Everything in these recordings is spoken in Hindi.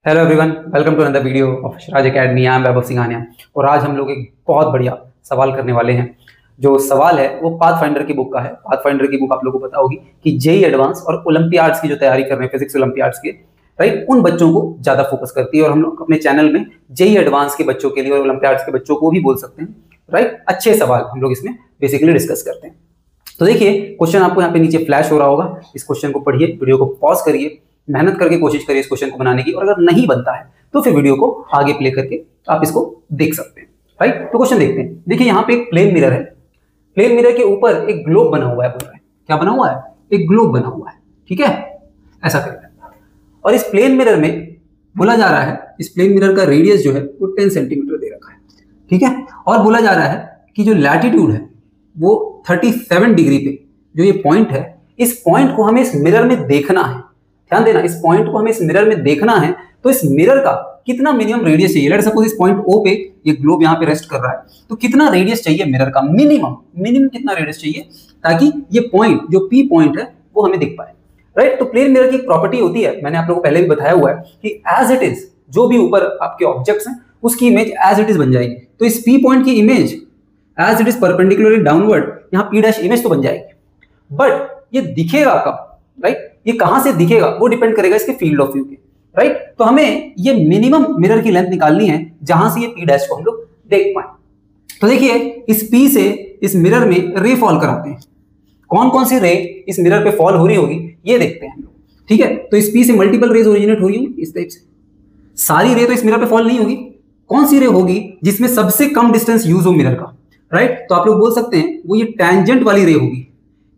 Hello everyone, welcome to another video of Sharaj academy. I am Vaibhav Singhania और आज हम लोग एक बहुत बढ़िया सवाल करने वाले हैं। जो सवाल है वो पाथफाइंडर की बुक का है। पाथफाइंडर की बुक आप लोगों को पता होगी कि जेईई एडवांस और ओलंपियाड्स की जो तैयारी कर रहे हैं, फिजिक्स ओलंपियाड्स के, राइट, उन बच्चों को ज्यादा फोकस करती है। और हम लोग अपने चैनल में जेईई एडवांस के बच्चों के लिए और ओलंपियाड्स के बच्चों को भी बोल सकते हैं, राइट। अच्छे सवाल हम लोग इसमें बेसिकली डिस्कस करते हैं। तो देखिए, क्वेश्चन आपको यहाँ पे नीचे फ्लैश हो रहा होगा। इस क्वेश्चन को पढ़िए, वीडियो को पॉज करिए, मेहनत करके कोशिश करिए इस क्वेश्चन को बनाने की। और अगर नहीं बनता है तो फिर वीडियो को आगे प्ले करके आप इसको देख सकते हैं, राइट। तो क्वेश्चन देखते हैं। देखिए, यहाँ पे एक प्लेन मिरर है। प्लेन मिरर के ऊपर एक ग्लोब बना हुआ है। बोल रहा है क्या बना हुआ है? एक ग्लोब बना हुआ है, ठीक है। ऐसा करें और इस प्लेन मिरर में बोला जा रहा है, इस प्लेन मिरर का रेडियस जो है वो 10 सेंटीमीटर दे रखा है, ठीक है। और बोला जा रहा है कि जो लैटिट्यूड है वो 37 डिग्री पे जो ये पॉइंट है, इस पॉइंट को हमें इस मिरर में देखना है। ध्यान देना, इस पॉइंट को हमें इस मिरर में देखना है। तो इस मिरर का कितना मिनिमम रेडियस चाहिए? लेट्स सपोज इस पॉइंट O पे ये ग्लोब यहाँ पे रेस्ट कर रहा है, तो कितना रेडियस चाहिए मिरर का? मिनिमम कितना रेडियस चाहिए ताकि ये पॉइंट जो P पॉइंट है वो हमें दिख पाए, राइट। तो प्लेन मिरर की एक प्रॉपर्टी होती है, मैंने आप लोगों को पहले भी बताया हुआ है कि एज इट इज जो भी ऊपर आपके ऑब्जेक्ट्स हैं उसकी इमेज एज इट इज बन जाएगी। तो इस P पॉइंट की image as it is perpendicularly downward यहाँ P डैश इमेज तो बन जाएगी, बट ये दिखेगा कब, राइट? ये कहां से दिखेगा वो डिपेंड करेगा इसके फील्ड ऑफ व्यू के, राइट। तो हमें ये मिनिमम मिरर की लेंथ निकालनी है जहां से ये P डैश को हम लोग देख पाए। तो देखिए, इस P से इस मिरर में रे फॉल कराते हैं। कौन कौन सी रे इस मिरर पे फॉल हो रही होगी ये देखते हैं हम लोग, ठीक है। तो इस P से मल्टीपल रेज ओरिजिनेट हो रही होंगी इस टाइप से। सारी रे तो इस मिरर पे फॉल नहीं होगी। कौन सी रे होगी जिसमें सबसे कम डिस्टेंस यूज हो मिरर का, राइट। तो आप लोग बोल सकते हैं वो ये टेंजेंट वाली रे होगी।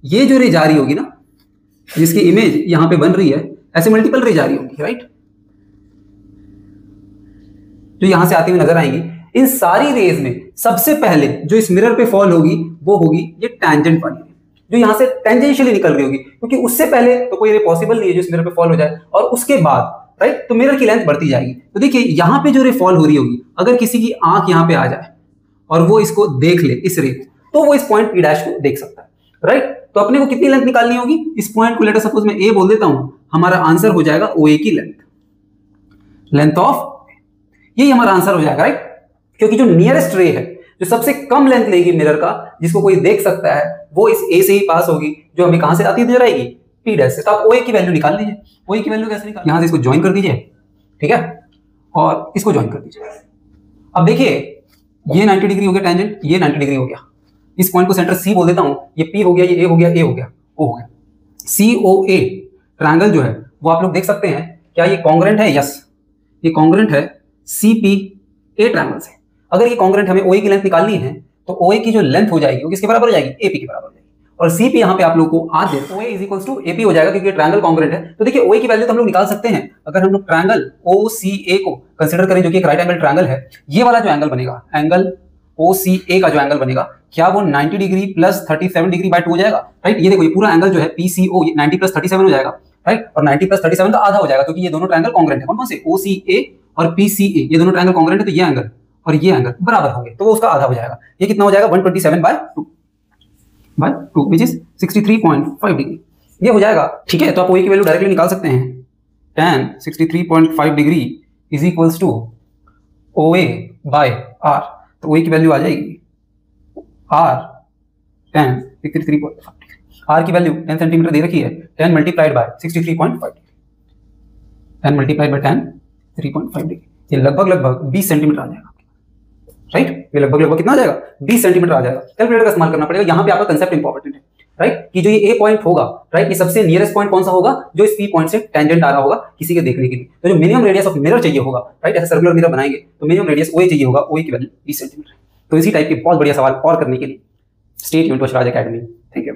ये जो रे जा रही होगी ना, जिसकी इमेज यहां पे बन रही है, ऐसे मल्टीपल रे जा रही होगी, राइट, जो यहां से आती हुई नजर आएंगी। इन सारी रेज में सबसे पहले जो इस मिरर पे फॉल होगी वो होगी ये टेंजेंट वाली रे, जो यहां से टेंजेंशियली निकल रही होगी, क्योंकि उससे पहले तो कोई रे पॉसिबल नहीं है जो इस मिरर पे फॉल हो जाए। और उसके बाद, राइट, तो मिरर की लेंथ बढ़ती जाएगी। तो देखिए, यहां पे जो रे फॉल हो रही होगी, अगर किसी की आंख यहां पे आ जाए और वो इसको देख ले, इस रे को, तो वो इस पॉइंट P डैश को देख सकता है, राइट। तो अपने को कितनी लेंथ निकालनी होगी? इस पॉइंट को लेटर सपोज मैं A बोल देता हूं, हमारा आंसर हो जाएगा OA की लेंथ ऑफ, यही हमारा आंसर हो जाएगा, राइट। क्योंकि जो नियरेस्ट रे है, जो सबसे कम लेंथ लेगी मिरर का, जिसको कोई देख सकता है, वो इस A से ही पास होगी, जो हमें कहां से आती नजर आएगी? P डैश से। तो आप OA की वैल्यू निकाल लीजिए। OA की वैल्यू कैसे निकाल? यहां से इसको ज्वाइन कर दीजिए, ठीक है, और इसको ज्वाइन कर दीजिए। अब देखिए, ये 90 डिग्री हो गया टेंजेंट, ये 90 डिग्री हो गया। इस पॉइंट को सेंटर C बोल देता हूं, ये P हो गया, ये A हो गया, A हो गया, O हो गया। COA ट्रायंगल जो है वो आप लोग देख सकते हैं, क्या ये कॉन्ग्रुएंट है? यस, ये कॉन्ग्रुएंट है CPA ट्रायंगल से। अगर ये कॉन्ग्रुएंट, हमें OA की लेंथ निकालनी है, तो OA की जो लेंथ हो जाएगी वो किसके बराबर हो जाएगी? AP के बराबर हो जाएगी। और CP यहाँ पे आप लोग को R दे, OA is equals to AP हो जाएगा, क्योंकि ट्रायंगल कॉन्ग्रुएंट है। तो देखिए, OA की वैल्यू तो हम लोग निकाल सकते हैं। अगर हम लोग ट्रायंगल OCA को कंसीडर करें, जो कि एक राइट एंगल ट्रायंगल है, ये वाला जो एंगल बनेगा, एंगल OCA का जो एंगल बनेगा, क्या वो 90 डिग्री प्लस 37 डिग्री बाय 2 हो जाएगा, राइट। ये देखो, ये पूरा एंगल जो है PCO 90 प्लस 37 हो जाएगा, राइट। और 90 प्लस 37 का आधा हो जाएगा, क्योंकि ये दोनों ट्रायंगल कॉन्ग्रुएंट है। कौन कौन से? OCA और PCA, ये दोनों ट्रायंगल कॉन्ग्रुएंट है। तो ये एंगल और ये एंगल बराबर होंगे, तो वो उसका आधा हो जाएगा। ये कितना हो जाएगा? 127 बाय 2 विच इज 63.5 डिग्री, ये हो जाएगा, ठीक है। तो आप OA की वैल्यू डायरेक्टली निकाल सकते हैं। tan 63.5 degree is equals to OA by R। तो OA की वैल्यू आ जाएगी R tan 63.5 डिग्री। R की वैल्यू 10 सेंटीमीटर दे रखी है, 10 multiplied by 63.5 degree, 10 multiplied by 10 3.5 degree, ये लगभग 20 सेंटीमीटर आ जाएगा, राइट। ये लगभग कितना आ जाएगा? 20 सेंटीमीटर आ जाएगा। कैलकुलेटर का इस्तेमाल करना पड़ेगा। यहाँ पे आपका कंसेप्ट इंपॉर्टेंट है, राइट, कि जो ये A पॉइंट होगा, राइट, ये सबसे नियरेस्ट पॉइंट कौन सा होगा? जो इस P पॉइंट से टेंजेंट आ रहा होगा किसी के देखने के लिए। तो जो मिनिमम रेडियस ऑफ मिरर चाहिए होगा, राइट, ऐसे सर्कुलर मिरर बनाएंगे तो मिनिमम रेडियस OA चाहिए होगा, OA की वैल्यू 20 सेंटीमीटर। तो इसी टाइप के बहुत बढ़िया सवाल और करने के लिए stay tuned to Sharaj academy. Thank you.